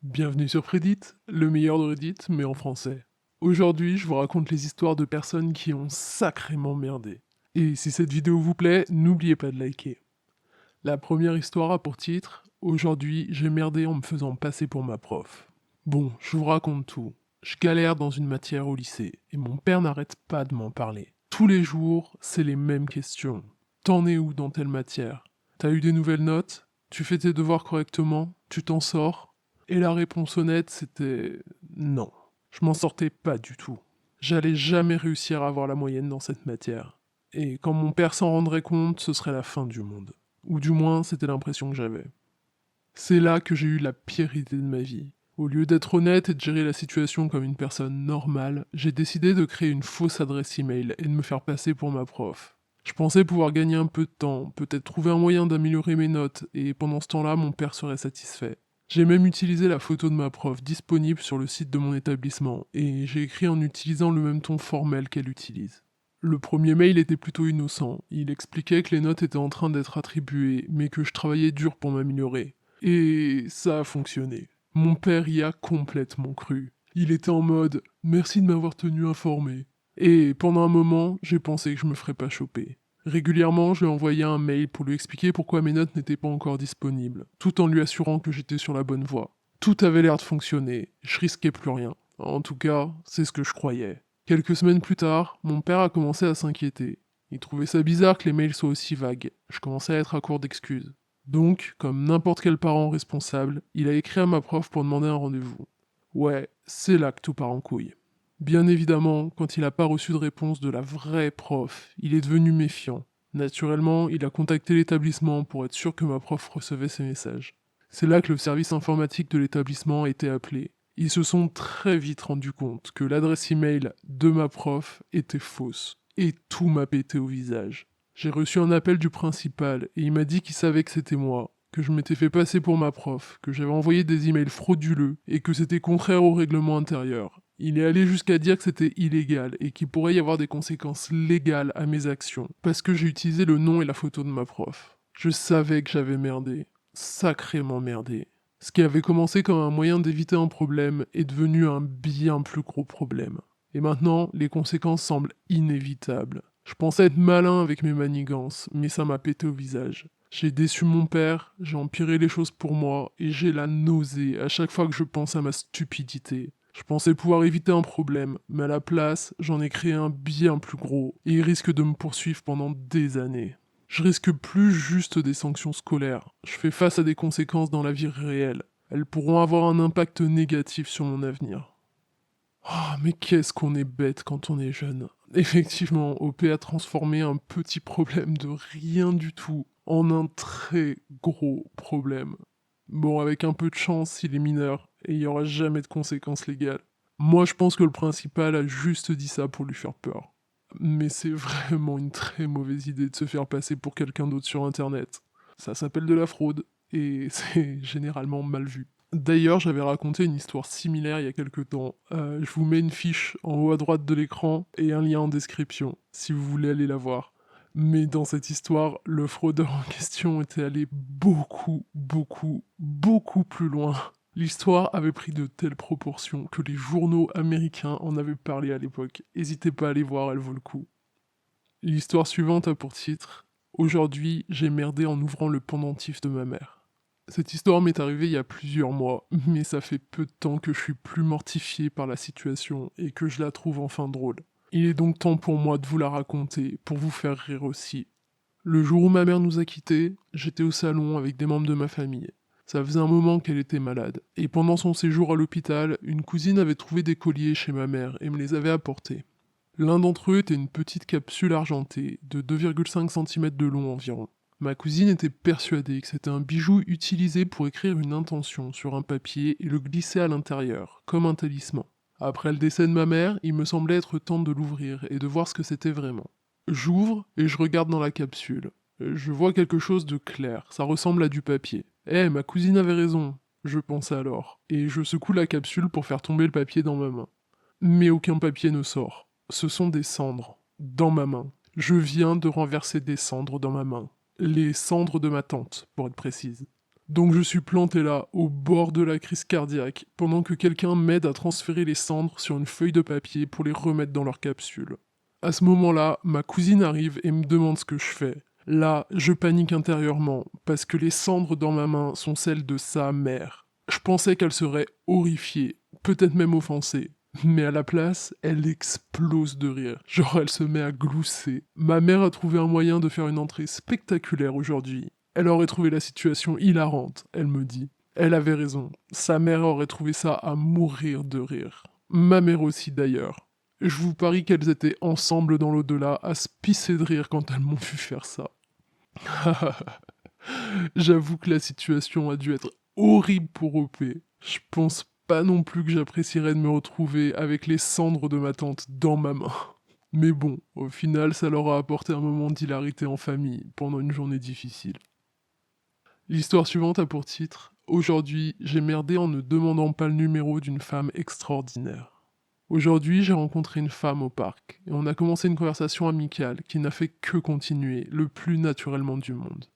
Bienvenue sur Reddit, le meilleur de Reddit, mais en français. Aujourd'hui, je vous raconte les histoires de personnes qui ont sacrément merdé. Et si cette vidéo vous plaît, n'oubliez pas de liker. La première histoire a pour titre Aujourd'hui, j'ai merdé en me faisant passer pour ma prof. Bon, je vous raconte tout. Je galère dans une matière au lycée, et mon père n'arrête pas de m'en parler. Tous les jours, c'est les mêmes questions. T'en es où dans telle matière? T'as eu des nouvelles notes? Tu fais tes devoirs correctement? Tu t'en sors? Et la réponse honnête, c'était non. Je m'en sortais pas du tout. J'allais jamais réussir à avoir la moyenne dans cette matière. Et quand mon père s'en rendrait compte, ce serait la fin du monde. Ou du moins, c'était l'impression que j'avais. C'est là que j'ai eu la pire idée de ma vie. Au lieu d'être honnête et de gérer la situation comme une personne normale, j'ai décidé de créer une fausse adresse email et de me faire passer pour ma prof. Je pensais pouvoir gagner un peu de temps, peut-être trouver un moyen d'améliorer mes notes, et pendant ce temps-là, mon père serait satisfait. J'ai même utilisé la photo de ma prof disponible sur le site de mon établissement, et j'ai écrit en utilisant le même ton formel qu'elle utilise. Le premier mail était plutôt innocent, il expliquait que les notes étaient en train d'être attribuées, mais que je travaillais dur pour m'améliorer. Et ça a fonctionné. Mon père y a complètement cru. Il était en mode merci de m'avoir tenu informé. Et pendant un moment, j'ai pensé que je me ferais pas choper. Régulièrement, je lui envoyais un mail pour lui expliquer pourquoi mes notes n'étaient pas encore disponibles, tout en lui assurant que j'étais sur la bonne voie. Tout avait l'air de fonctionner, je risquais plus rien. En tout cas, c'est ce que je croyais. Quelques semaines plus tard, mon père a commencé à s'inquiéter. Il trouvait ça bizarre que les mails soient aussi vagues. Je commençais à être à court d'excuses. Donc, comme n'importe quel parent responsable, il a écrit à ma prof pour demander un rendez-vous. Ouais, c'est là que tout part en couille. Bien évidemment, quand il n'a pas reçu de réponse de la vraie prof, il est devenu méfiant. Naturellement, il a contacté l'établissement pour être sûr que ma prof recevait ses messages. C'est là que le service informatique de l'établissement a été appelé. Ils se sont très vite rendus compte que l'adresse email de ma prof était fausse. Et tout m'a pété au visage. J'ai reçu un appel du principal et il m'a dit qu'il savait que c'était moi, que je m'étais fait passer pour ma prof, que j'avais envoyé des emails frauduleux et que c'était contraire au règlement intérieur. Il est allé jusqu'à dire que c'était illégal et qu'il pourrait y avoir des conséquences légales à mes actions, parce que j'ai utilisé le nom et la photo de ma prof. Je savais que j'avais merdé, sacrément merdé. Ce qui avait commencé comme un moyen d'éviter un problème est devenu un bien plus gros problème. Et maintenant, les conséquences semblent inévitables. Je pensais être malin avec mes manigances, mais ça m'a pété au visage. J'ai déçu mon père, j'ai empiré les choses pour moi, et j'ai la nausée à chaque fois que je pense à ma stupidité. Je pensais pouvoir éviter un problème, mais à la place, j'en ai créé un bien plus gros, et il risque de me poursuivre pendant des années. Je risque plus juste des sanctions scolaires, je fais face à des conséquences dans la vie réelle. Elles pourront avoir un impact négatif sur mon avenir. Ah, mais qu'est-ce qu'on est bête quand on est jeune. Effectivement, OP a transformé un petit problème de rien du tout en un très gros problème. Bon, avec un peu de chance, il est mineur, et il n'y aura jamais de conséquences légales. Moi, je pense que le principal a juste dit ça pour lui faire peur. Mais c'est vraiment une très mauvaise idée de se faire passer pour quelqu'un d'autre sur Internet. Ça s'appelle de la fraude, et c'est généralement mal vu. D'ailleurs, j'avais raconté une histoire similaire il y a quelques temps. Je vous mets une fiche en haut à droite de l'écran et un lien en description, si vous voulez aller la voir. Mais dans cette histoire, le fraudeur en question était allé beaucoup, beaucoup, beaucoup plus loin. L'histoire avait pris de telles proportions que les journaux américains en avaient parlé à l'époque. N'hésitez pas à aller voir, elle vaut le coup. L'histoire suivante a pour titre Aujourd'hui, j'ai merdé en ouvrant le pendentif de ma mère. Cette histoire m'est arrivée il y a plusieurs mois, mais ça fait peu de temps que je suis plus mortifié par la situation et que je la trouve enfin drôle. Il est donc temps pour moi de vous la raconter, pour vous faire rire aussi. Le jour où ma mère nous a quittés, j'étais au salon avec des membres de ma famille. Ça faisait un moment qu'elle était malade, et pendant son séjour à l'hôpital, une cousine avait trouvé des colliers chez ma mère et me les avait apportés. L'un d'entre eux était une petite capsule argentée, de 2,5 cm de long environ. Ma cousine était persuadée que c'était un bijou utilisé pour écrire une intention sur un papier et le glisser à l'intérieur, comme un talisman. Après le décès de ma mère, il me semblait être temps de l'ouvrir et de voir ce que c'était vraiment. J'ouvre et je regarde dans la capsule. Je vois quelque chose de clair, ça ressemble à du papier. Eh, ma cousine avait raison, je pensais alors, et je secoue la capsule pour faire tomber le papier dans ma main. Mais aucun papier ne sort. Ce sont des cendres, dans ma main. Je viens de renverser des cendres dans ma main. Les cendres de ma tante, pour être précise. Donc je suis planté là, au bord de la crise cardiaque, pendant que quelqu'un m'aide à transférer les cendres sur une feuille de papier pour les remettre dans leur capsule. À ce moment-là, ma cousine arrive et me demande ce que je fais. Là, je panique intérieurement, parce que les cendres dans ma main sont celles de sa mère. Je pensais qu'elle serait horrifiée, peut-être même offensée. Mais à la place, elle explose de rire. Genre, elle se met à glousser. Ma mère a trouvé un moyen de faire une entrée spectaculaire aujourd'hui. Elle aurait trouvé la situation hilarante, elle me dit. Elle avait raison. Sa mère aurait trouvé ça à mourir de rire. Ma mère aussi d'ailleurs. Je vous parie qu'elles étaient ensemble dans l'au-delà à se pisser de rire quand elles m'ont vu faire ça. J'avoue que la situation a dû être horrible pour OP. Je pense pas non plus que j'apprécierais de me retrouver avec les cendres de ma tante dans ma main. Mais bon, au final, ça leur a apporté un moment d'hilarité en famille pendant une journée difficile. L'histoire suivante a pour titre Aujourd'hui, j'ai merdé en ne demandant pas le numéro d'une femme extraordinaire. Aujourd'hui, j'ai rencontré une femme au parc et on a commencé une conversation amicale qui n'a fait que continuer le plus naturellement du monde.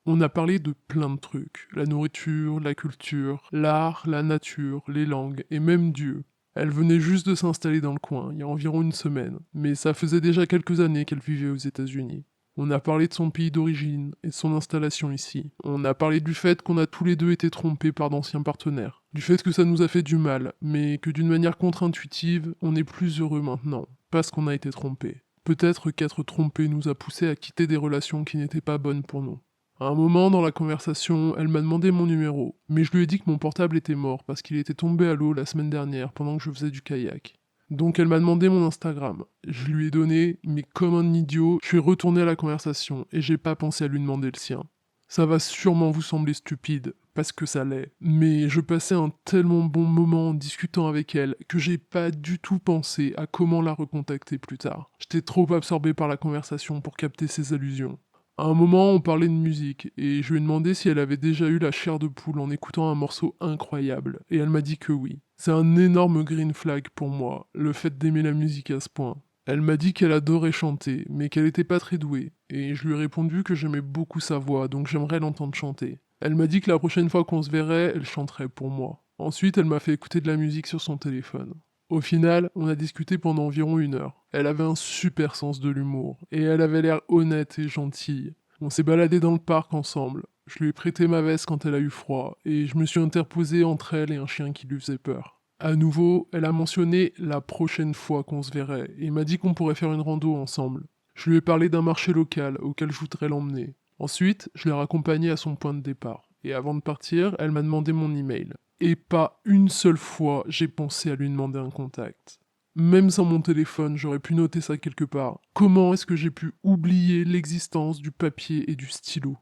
On a parlé de plein de trucs, la nourriture, la culture, l'art, la nature, les langues et même Dieu. Elle venait juste de s'installer dans le coin, il y a environ une semaine, mais ça faisait déjà quelques années qu'elle vivait aux États-Unis. On a parlé de son pays d'origine et de son installation ici. On a parlé du fait qu'on a tous les deux été trompés par d'anciens partenaires. Du fait que ça nous a fait du mal, mais que d'une manière contre-intuitive, on est plus heureux maintenant, parce qu'on a été trompés. Peut-être qu'être trompé nous a poussés à quitter des relations qui n'étaient pas bonnes pour nous. À un moment dans la conversation, elle m'a demandé mon numéro, mais je lui ai dit que mon portable était mort parce qu'il était tombé à l'eau la semaine dernière pendant que je faisais du kayak. Donc elle m'a demandé mon Instagram. Je lui ai donné, mais comme un idiot, je suis retourné à la conversation et j'ai pas pensé à lui demander le sien. Ça va sûrement vous sembler stupide, parce que ça l'est, mais je passais un tellement bon moment en discutant avec elle que j'ai pas du tout pensé à comment la recontacter plus tard. J'étais trop absorbé par la conversation pour capter ses allusions. À un moment, on parlait de musique, et je lui ai demandé si elle avait déjà eu la chair de poule en écoutant un morceau incroyable, et elle m'a dit que oui. C'est un énorme green flag pour moi, le fait d'aimer la musique à ce point. Elle m'a dit qu'elle adorait chanter, mais qu'elle était pas très douée, et je lui ai répondu que j'aimais beaucoup sa voix, donc j'aimerais l'entendre chanter. Elle m'a dit que la prochaine fois qu'on se verrait, elle chanterait pour moi. Ensuite, elle m'a fait écouter de la musique sur son téléphone. Au final, on a discuté pendant environ 1 heure. Elle avait un super sens de l'humour, et elle avait l'air honnête et gentille. On s'est baladé dans le parc ensemble. Je lui ai prêté ma veste quand elle a eu froid, et je me suis interposé entre elle et un chien qui lui faisait peur. À nouveau, elle a mentionné la prochaine fois qu'on se verrait, et m'a dit qu'on pourrait faire une rando ensemble. Je lui ai parlé d'un marché local auquel je voudrais l'emmener. Ensuite, je l'ai raccompagnée à son point de départ, et avant de partir, elle m'a demandé mon email. Et pas une seule fois j'ai pensé à lui demander un contact. Même sans mon téléphone, j'aurais pu noter ça quelque part. Comment est-ce que j'ai pu oublier l'existence du papier et du stylo?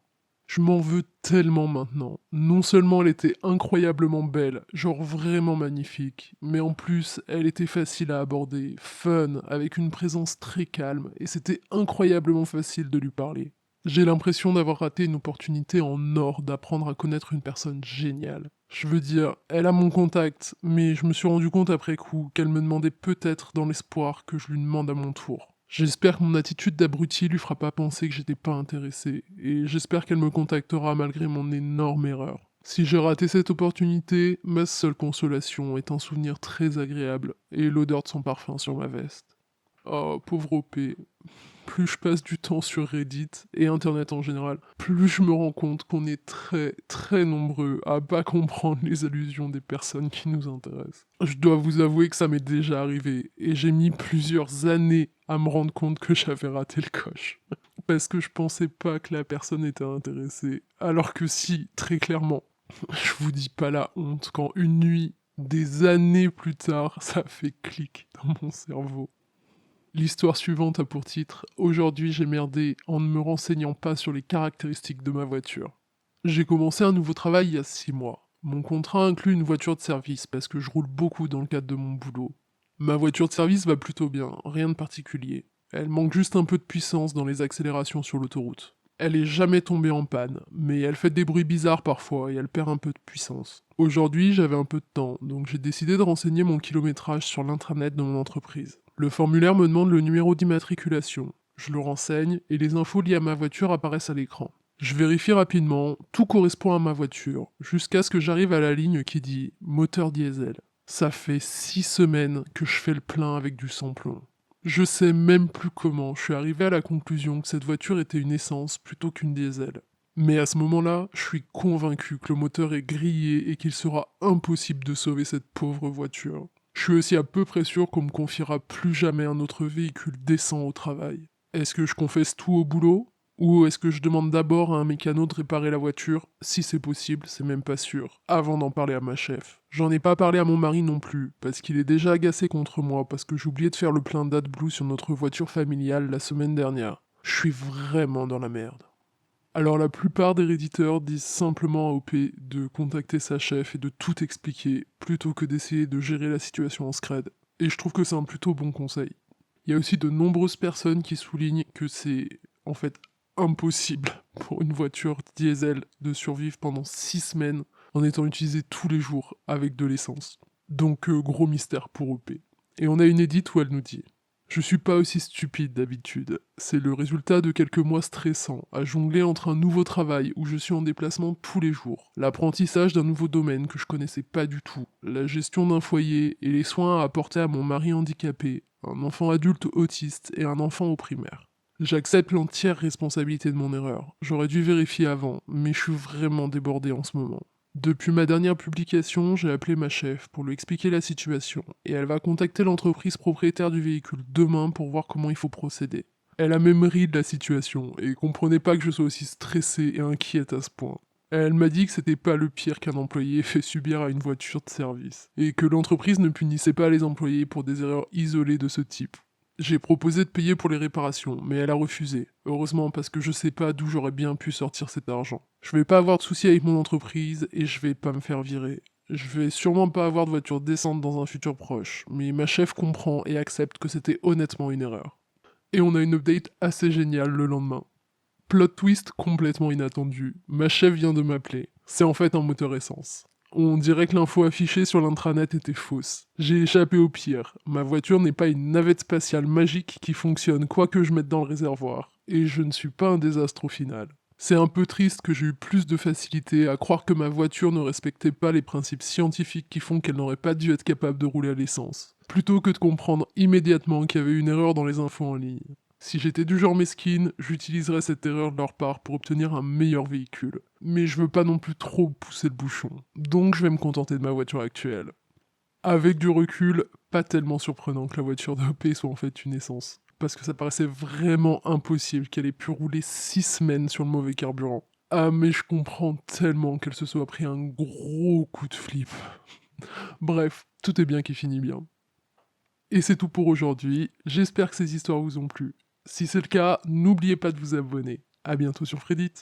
Je m'en veux tellement maintenant. Non seulement elle était incroyablement belle, genre vraiment magnifique, mais en plus elle était facile à aborder, fun, avec une présence très calme, et c'était incroyablement facile de lui parler. J'ai l'impression d'avoir raté une opportunité en or d'apprendre à connaître une personne géniale. Je veux dire, elle a mon contact, mais je me suis rendu compte après coup qu'elle me demandait peut-être dans l'espoir que je lui demande à mon tour. J'espère que mon attitude d'abruti lui fera pas penser que j'étais pas intéressé, et j'espère qu'elle me contactera malgré mon énorme erreur. Si j'ai raté cette opportunité, ma seule consolation est un souvenir très agréable et l'odeur de son parfum sur ma veste. Oh, pauvre OP. Plus je passe du temps sur Reddit et Internet en général, plus je me rends compte qu'on est très très nombreux à pas comprendre les allusions des personnes qui nous intéressent. Je dois vous avouer que ça m'est déjà arrivé et j'ai mis plusieurs années à me rendre compte que j'avais raté le coche. Parce que je pensais pas que la personne était intéressée. Alors que si, très clairement. Je vous dis pas la honte quand une nuit, des années plus tard, ça fait clic dans mon cerveau. L'histoire suivante a pour titre Aujourd'hui j'ai merdé en ne me renseignant pas sur les caractéristiques de ma voiture. J'ai commencé un nouveau travail il y a 6 mois. Mon contrat inclut une voiture de service parce que je roule beaucoup dans le cadre de mon boulot. Ma voiture de service va plutôt bien, rien de particulier. Elle manque juste un peu de puissance dans les accélérations sur l'autoroute. Elle est jamais tombée en panne, mais elle fait des bruits bizarres parfois et elle perd un peu de puissance. Aujourd'hui, j'avais un peu de temps, donc j'ai décidé de renseigner mon kilométrage sur l'intranet de mon entreprise. Le formulaire me demande le numéro d'immatriculation. Je le renseigne et les infos liées à ma voiture apparaissent à l'écran. Je vérifie rapidement, tout correspond à ma voiture, jusqu'à ce que j'arrive à la ligne qui dit moteur diesel. Ça fait 6 semaines que je fais le plein avec du sans-plomb. Je sais même plus comment je suis arrivé à la conclusion que cette voiture était une essence plutôt qu'une diesel. Mais à ce moment-là, je suis convaincu que le moteur est grillé et qu'il sera impossible de sauver cette pauvre voiture. Je suis aussi à peu près sûr qu'on me confiera plus jamais un autre véhicule décent au travail. Est-ce que je confesse tout au boulot? Ou est-ce que je demande d'abord à un mécano de réparer la voiture, si c'est possible, c'est même pas sûr, avant d'en parler à ma chef? J'en ai pas parlé à mon mari non plus, parce qu'il est déjà agacé contre moi, parce que j'ai oublié de faire le plein d'AdBlue sur notre voiture familiale la semaine dernière. Je suis vraiment dans la merde. Alors la plupart des réditeurs disent simplement à OP de contacter sa chef et de tout expliquer, plutôt que d'essayer de gérer la situation en scred. Et je trouve que c'est un plutôt bon conseil. Il y a aussi de nombreuses personnes qui soulignent que c'est en fait impossible pour une voiture diesel de survivre pendant 6 semaines en étant utilisée tous les jours avec de l'essence. Donc gros mystère pour OP. Et on a une édite où elle nous dit: je suis pas aussi stupide d'habitude. C'est le résultat de quelques mois stressants, à jongler entre un nouveau travail où je suis en déplacement tous les jours, l'apprentissage d'un nouveau domaine que je connaissais pas du tout, la gestion d'un foyer et les soins à apporter à mon mari handicapé, un enfant adulte autiste et un enfant au primaire. J'accepte l'entière responsabilité de mon erreur. J'aurais dû vérifier avant, mais je suis vraiment débordé en ce moment. Depuis ma dernière publication, j'ai appelé ma chef pour lui expliquer la situation, et elle va contacter l'entreprise propriétaire du véhicule demain pour voir comment il faut procéder. Elle a même ri de la situation, et comprenait pas que je sois aussi stressée et inquiète à ce point. Elle m'a dit que c'était pas le pire qu'un employé ait fait subir à une voiture de service, et que l'entreprise ne punissait pas les employés pour des erreurs isolées de ce type. J'ai proposé de payer pour les réparations, mais elle a refusé. Heureusement, parce que je sais pas d'où j'aurais bien pu sortir cet argent. Je vais pas avoir de soucis avec mon entreprise et je vais pas me faire virer. Je vais sûrement pas avoir de voiture décente dans un futur proche, mais ma chef comprend et accepte que c'était honnêtement une erreur. Et on a une update assez géniale le lendemain. Plot twist complètement inattendu. Ma chef vient de m'appeler. C'est en fait un moteur essence. On dirait que l'info affichée sur l'intranet était fausse. J'ai échappé au pire. Ma voiture n'est pas une navette spatiale magique qui fonctionne quoi que je mette dans le réservoir. Et je ne suis pas un désastre au final. C'est un peu triste que j'ai eu plus de facilité à croire que ma voiture ne respectait pas les principes scientifiques qui font qu'elle n'aurait pas dû être capable de rouler à l'essence, plutôt que de comprendre immédiatement qu'il y avait une erreur dans les infos en ligne. Si j'étais du genre mesquine, j'utiliserais cette erreur de leur part pour obtenir un meilleur véhicule. Mais je veux pas non plus trop pousser le bouchon, donc je vais me contenter de ma voiture actuelle. Avec du recul, pas tellement surprenant que la voiture de OP soit en fait une essence, parce que ça paraissait vraiment impossible qu'elle ait pu rouler 6 semaines sur le mauvais carburant. Ah mais je comprends tellement qu'elle se soit pris un gros coup de flip. Bref, tout est bien qui finit bien. Et c'est tout pour aujourd'hui, j'espère que ces histoires vous ont plu. Si c'est le cas, n'oubliez pas de vous abonner. À bientôt sur Fredit.